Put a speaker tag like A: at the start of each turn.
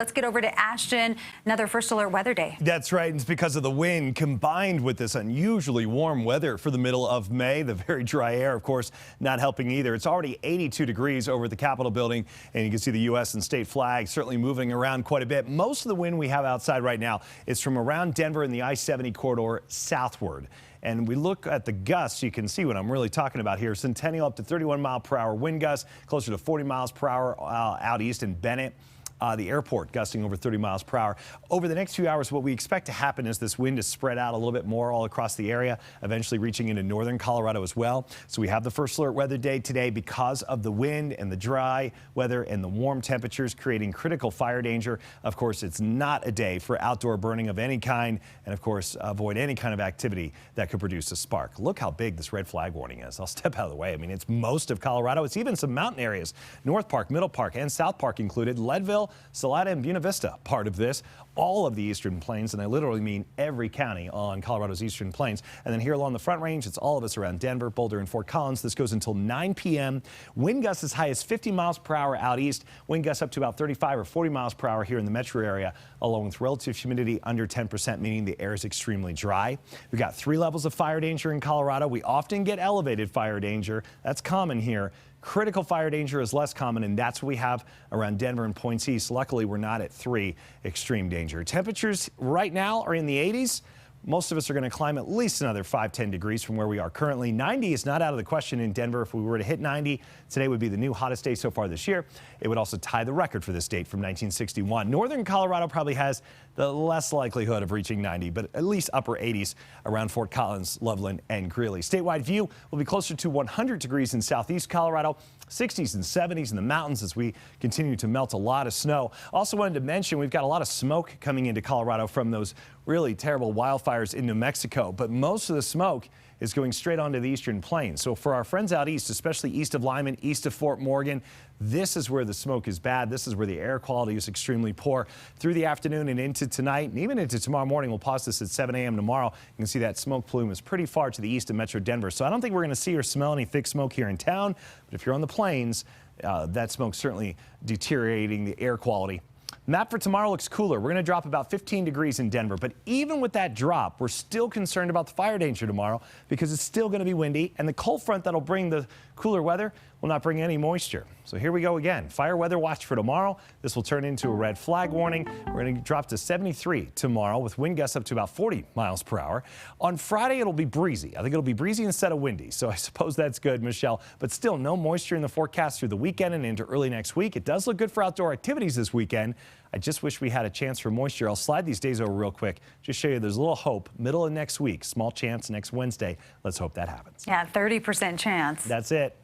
A: Let's get over to Ashton, another first alert weather day.
B: That's right. It's because of the wind combined with this unusually warm weather for the middle of May. The very dry air, of course, not helping either. It's already 82 degrees over at the Capitol building, and you can see the U.S. and state flag certainly moving around quite a bit. Most of the wind we have outside right now is from around Denver and the I-70 corridor southward. And we look at the gusts, you can see what I'm really talking about here. Centennial up to 31-mile-per-hour wind gusts, closer to 40 miles per hour out east in Bennett. The airport gusting over 30 miles per hour. Over the next few hours, what we expect to happen is this wind is spread out a little bit more all across the area, eventually reaching into northern Colorado as well. So we have the first alert weather day today because of the wind and the dry weather and the warm temperatures creating critical fire danger. Of course, it's not a day for outdoor burning of any kind. And of course, avoid any kind of activity that could produce a spark. Look how big this red flag warning is. I'll step out of the way. I mean, it's most of Colorado. It's even some mountain areas. North Park, Middle Park, and South Park included. Leadville, Salada, and Buena Vista part of this. All of the eastern plains, and I literally mean every county on Colorado's eastern plains. And then here along the Front Range, it's all of us around Denver, Boulder, and Fort Collins. This goes until 9 p.m. Wind gusts as high as 50 miles per hour out east. Wind gusts up to about 35 or 40 miles per hour here in the metro area, along with relative humidity under 10%, meaning the air is extremely dry. We've got 3 levels of fire danger in Colorado. We often get elevated fire danger. That's common here. Critical fire danger is less common, and that's what we have around Denver and Points East. Luckily, we're not at 3 extreme danger. Temperatures right now are in the 80s. Most of us are going to climb at least another 5-10 degrees from where we are currently. 90 is not out of the question in Denver. If we were to hit 90, today would be the new hottest day so far this year. It would also tie the record for this date from 1961. Northern Colorado probably has the less likelihood of reaching 90, but at least upper 80s around Fort Collins, Loveland, and Greeley. Statewide view will be closer to 100 degrees in southeast Colorado, 60s and 70s in the mountains as we continue to melt a lot of snow. Also wanted to mention we've got a lot of smoke coming into Colorado from those really terrible wildfires in New Mexico, but most of the smoke is going straight onto the eastern plains. So for our friends out east, especially east of Lyman, east of Fort Morgan, this is where the smoke is bad. This is where the air quality is extremely poor. Through the afternoon and into tonight, and even into tomorrow morning, we'll pause this at 7 a.m. tomorrow. You can see that smoke plume is pretty far to the east of Metro Denver. So I don't think we're going to see or smell any thick smoke here in town. But if you're on the plains, that smoke certainly deteriorating the air quality. Map for tomorrow looks cooler. We're going to drop about 15 degrees in Denver. But even with that drop, we're still concerned about the fire danger tomorrow because it's still going to be windy. And the cold front that'll bring the cooler weather will not bring any moisture. So here we go again. Fire weather watch for tomorrow. This will turn into a red flag warning. We're going to drop to 73 tomorrow with wind gusts up to about 40 miles per hour. On Friday, it'll be breezy. I think it'll be breezy instead of windy. So I suppose that's good, Michelle. But still, no moisture in the forecast through the weekend and into early next week. It does look good for outdoor activities this weekend. I just wish we had a chance for moisture. I'll slide these days over real quick. Just show you there's a little hope. Middle of next week, small chance next Wednesday. Let's hope that happens.
A: Yeah, 30% chance.
B: That's it.